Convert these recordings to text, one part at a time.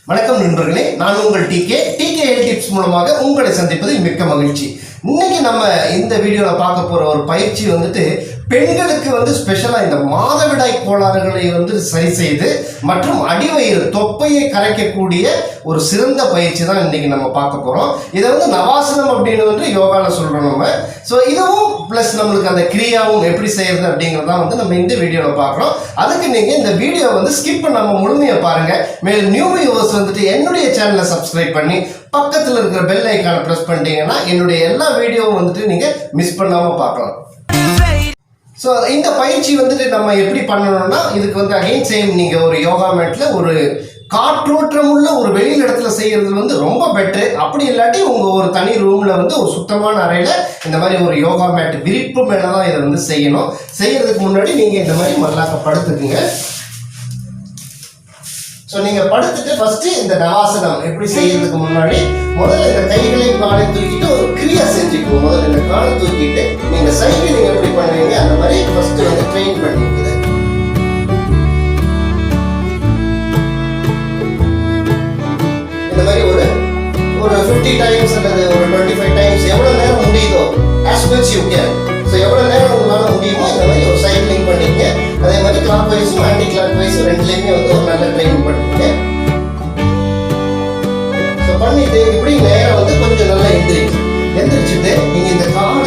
வணக்கம் நண்பர்களே, நான் உங்கள் டிகே ஹெல்த் டிப்ஸ் மூலமாக உங்களை சந்திப்பதில் மிக்க மகிழ்ச்சி. இன்னைக்கு நம்ம இந்த வீடியோவில் பார்க்க போற ஒரு பயிற்சி வந்துட்டு பெண்களுக்கு ஸ்பெஷலா இந்த மாதவிடாய் கோளாறுகளை சரி செய்து மற்றும் அடிவயிறு தொப்பையை கரைக்கக்கூடிய ஒரு சிறந்த பயிற்சி தான் இன்னைக்கு நம்ம பார்க்க போறோம். இதை நவாசனம் அப்படின்னு யோகால சொல்றோம் நம்ம. ஸோ இதுவும் பிளஸ் நம்மளுக்கு அந்த கிரியாவும் எப்படி செய்யறது அப்படிங்கிறதான் நம்ம இந்த வீடியோவில் பார்க்குறோம். அதுக்கு நீங்க இந்த வீடியோ ஸ்கிப் பண்ணாம முழுமையை பாருங்க. மேலும் நியூ வியூவர்ஸ் என்னுடைய சேனலை சப்ஸ்கிரைப் பண்ணி பக்கத்தில் இருக்கிற பெல் ஐக்கானை ப்ரெஸ் பண்ணிட்டீங்கன்னா என்னுடைய எல்லா வீடியோவும் நீங்க மிஸ் பண்ணாம பார்க்கலாம். ஸோ இந்த பயிற்சி நம்ம எப்படி பண்ணணும்னா, இதுக்கு அகைன் சேம் நீங்கள் ஒரு யோகா மேட்டில் ஒரு காற்றோற்றமுள்ள ஒரு வெளியில் இடத்துல செய்கிறது ரொம்ப பெட்ரு. அப்படி இல்லாட்டி உங்கள் ஒரு தனி ரூமில் ஒரு சுத்தமான அறையில் இந்த மாதிரி ஒரு யோகா மேட் விரிப்பு மேலே தான் இதை செய்யணும். செய்யறதுக்கு முன்னாடி நீங்கள் இந்த மாதிரி மல்லாக்க படுத்துக்குங்க. ஸோ நீங்கள் படுத்துட்டு ஃபஸ்ட்டு இந்த நவாசனம் எப்படி செய்யறதுக்கு முன்னாடி முதல்ல இந்த கைகளையும் காலையும் தூக்கிட்டு ஒரு கிரியா செஞ்சுக்கணும். முதல்ல இந்த காலை தூக்கிட்டு நீங்கள் சைக்கிளிங் எப்படி பண்ணுவீங்க அந்த மாதிரி ஃபஸ்ட்டு ட்ரெயின் பண்ணிக்குது. இந்த மாதிரி ஒரு 50 டைம்ஸ் அல்லது ஒரு 25 டைம்ஸ் எவ்வளோ நேரம் முடியுதோ as much you can. So எவ்வளோ நேரம் உங்களால் முடியுமோ இந்த மாதிரி ஒரு சைக்கிளிங் பண்ணிங்க. அதே மாதிரி கிளாக் வைஸும் ஆன்டி கிளாக் வைஸும் ரெண்டுலேயுமே ஒரு நல்ல ட்ரைனிங் பண்ணிங்க. ஸோ பண்ணிட்டு இப்படி நேரம் கொஞ்சம் நல்லா எந்திரிச்சுட்டு நீங்கள் இந்த கால்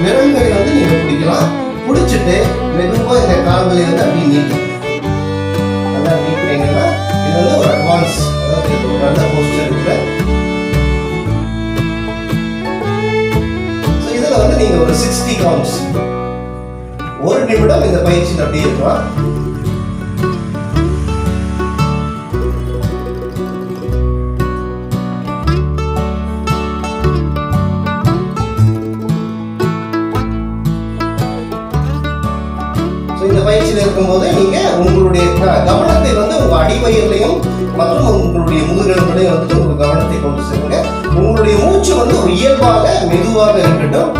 விரல்களை நீங்கள் பிடிக்கலாம். பிடிச்சிட்டு மெதுவாக இந்த கால்களை அப்படி நீட்டணும். நல்லா நீட்டிங்கன்னா இது ஒரு அட்வான்ஸ், அதாவது ஒரு நல்ல போஸ்டர் இருக்கு. ஸோ இதில் நீங்கள் ஒரு 60 கவுண்ட்ஸ் ஒரு நிமிடம் இந்த பயிற்சியில் அப்படியே இருக்கலாம். இந்த பயிற்சியில் இருக்கும்போது நீங்க உங்களுடைய கவனத்தை உங்க அடிவயிறுலையும் மற்றும் உங்களுடைய முதுகெலும்புலையும் உங்க கவனத்தை கொண்டு செல்லுங்க. உங்களுடைய மூச்சு ஒரு இயல்பாக மெதுவாக இருக்கட்டும்.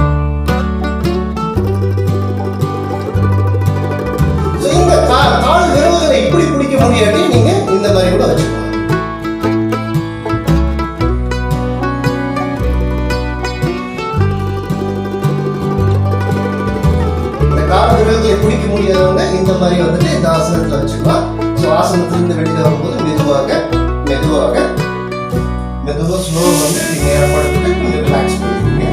கால் விரல்களை இப்படி பிடிக்க முடியாட்டி நீங்க இந்த மாதிரி கூட வச்சுக்கலாம். இந்த கால் விரல்களை பிடிக்க முடியாதவங்க இந்த மாதிரி இந்த ஆசனத்துல வச்சுக்கலாம். ஸோ ஆசனத்திலிருந்து வெளியில வரும்போது மெதுவாக ஸ்லோ நீங்க ஏற்படுத்திட்டு கொஞ்சம் ரிலாக்ஸ் பண்ணுவீங்க.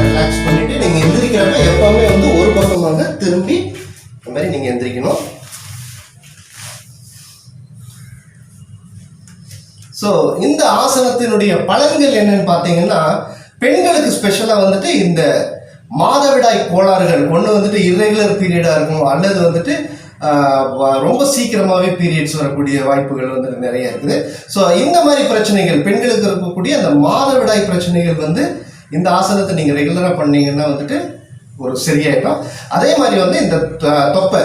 ரிலாக்ஸ் பண்ணிட்டு நீங்க எந்திரிக்கிறப்ப எப்பவுமே ஒரு பக்கமாக திரும்பி இந்த மாதிரி நீங்க எந்திரிக்கணும். ஸோ இந்த ஆசனத்தினுடைய பலன்கள் என்னன்னு பார்த்தீங்கன்னா, பெண்களுக்கு ஸ்பெஷலாக இந்த மாதவிடாய் கோளாறுகள் ஒன்று இர்ரெகுலர் பீரியடாக இருக்கும், அல்லது ரொம்ப சீக்கிரமாகவே பீரியட்ஸ் வரக்கூடிய வாய்ப்புகள் நிறைய இருக்குது. ஸோ இந்த மாதிரி பிரச்சனைகள் பெண்களுக்கு இருக்கக்கூடிய அந்த மாதவிடாய் பிரச்சனைகள் இந்த ஆசனத்தை நீங்கள் ரெகுலராக பண்ணீங்கன்னா ஒரு சரியாயிடும். அதே மாதிரி இந்த தொப்பை,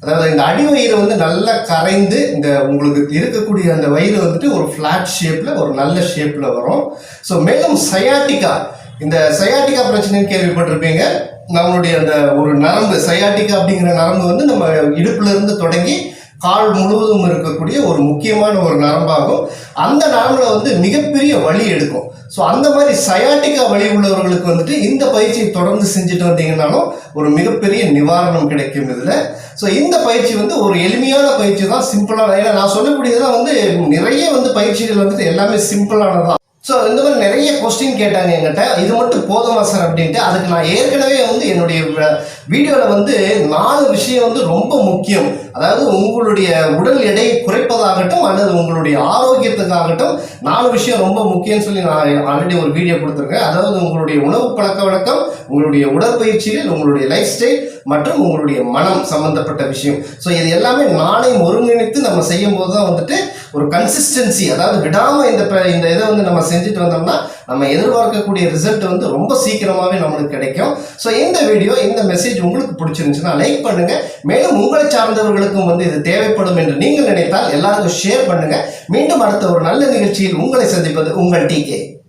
அதாவது இந்த அடிவயிறு நல்லா கரைந்து இந்த உங்களுக்கு இருக்கக்கூடிய அந்த வயிறு ஒரு ஃப்ளாட் ஷேப்பில் ஒரு நல்ல ஷேப்பில் வரும். ஸோ மேலும் சயாட்டிக்கா, இந்த சயாட்டிக்கா பிரச்சனைன்னு கேள்விப்பட்டிருப்பீங்க. நம்மளுடைய அந்த ஒரு நரம்பு சயாட்டிக்கா அப்படிங்கிற நரம்பு நம்ம இடுப்புல இருந்து தொடங்கி கால் முழுவதும் இருக்கக்கூடிய ஒரு முக்கியமான ஒரு நரம்பாகும். அந்த நரம்புல மிகப்பெரிய வலி எடுக்கும். ஸோ அந்த மாதிரி சயாட்டிக்கா வலி உள்ளவர்களுக்கு இந்த பயிற்சியை தொடர்ந்து செஞ்சுட்டு வந்தீங்கன்னாலும் ஒரு மிகப்பெரிய நிவாரணம் கிடைக்கும் இதில். ஸோ இந்த பயிற்சி ஒரு எளிமையான பயிற்சி தான், சிம்பிளான. ஏன்னா நான் சொல்லக்கூடியதான் நிறைய பயிற்சிகள் எல்லாமே சிம்பிளானதான். ஸோ இந்த மாதிரி நிறைய கொஸ்டின் கேட்டாங்க என்கிட்ட, இது மட்டும் போதுமா சார் அப்படின்ட்டு. அதுக்கு நான் ஏற்கனவே என்னுடைய வீடியோவில் 4 விஷயம் ரொம்ப முக்கியம். அதாவது உங்களுடைய உடல் எடையை குறைப்பதாகட்டும் அல்லது உங்களுடைய ஆரோக்கியத்துக்காகட்டும் 4 விஷயம் ரொம்ப முக்கியம்னு சொல்லி நான் ஆல்ரெடி ஒரு வீடியோ கொடுத்துருக்கேன். அதாவது உங்களுடைய உணவு பழக்க வழக்கம், உங்களுடைய உடற்பயிற்சிகள், உங்களுடைய லைஃப் ஸ்டைல் மற்றும் உங்களுடைய மனம் சம்பந்தப்பட்ட விஷயம். ஸோ இது எல்லாமே நாளையும் ஒருங்கிணைத்து நம்ம செய்யும் போது தான் ஒரு கன்சிஸ்டன்சி, அதாவது விடாமல் இந்த இதை நம்ம செஞ்சுட்டு வந்தோம்னா நம்ம எதிர்பார்க்கக்கூடிய ரிசல்ட் ரொம்ப சீக்கிரமாகவே நம்மளுக்கு கிடைக்கும். ஸோ இந்த வீடியோ, இந்த மெசேஜ் உங்களுக்கு பிடிச்சிருந்துச்சுன்னா லைக் பண்ணுங்க. மேலும் உங்களை சார்ந்தவர்களுக்கும் இது தேவைப்படும் என்று நீங்கள் நினைத்தால் எல்லாருக்கும் ஷேர் பண்ணுங்க. மீண்டும் அடுத்த ஒரு நல்ல நிகழ்ச்சியில் உங்களை சந்திப்பது உங்கள் டிகே.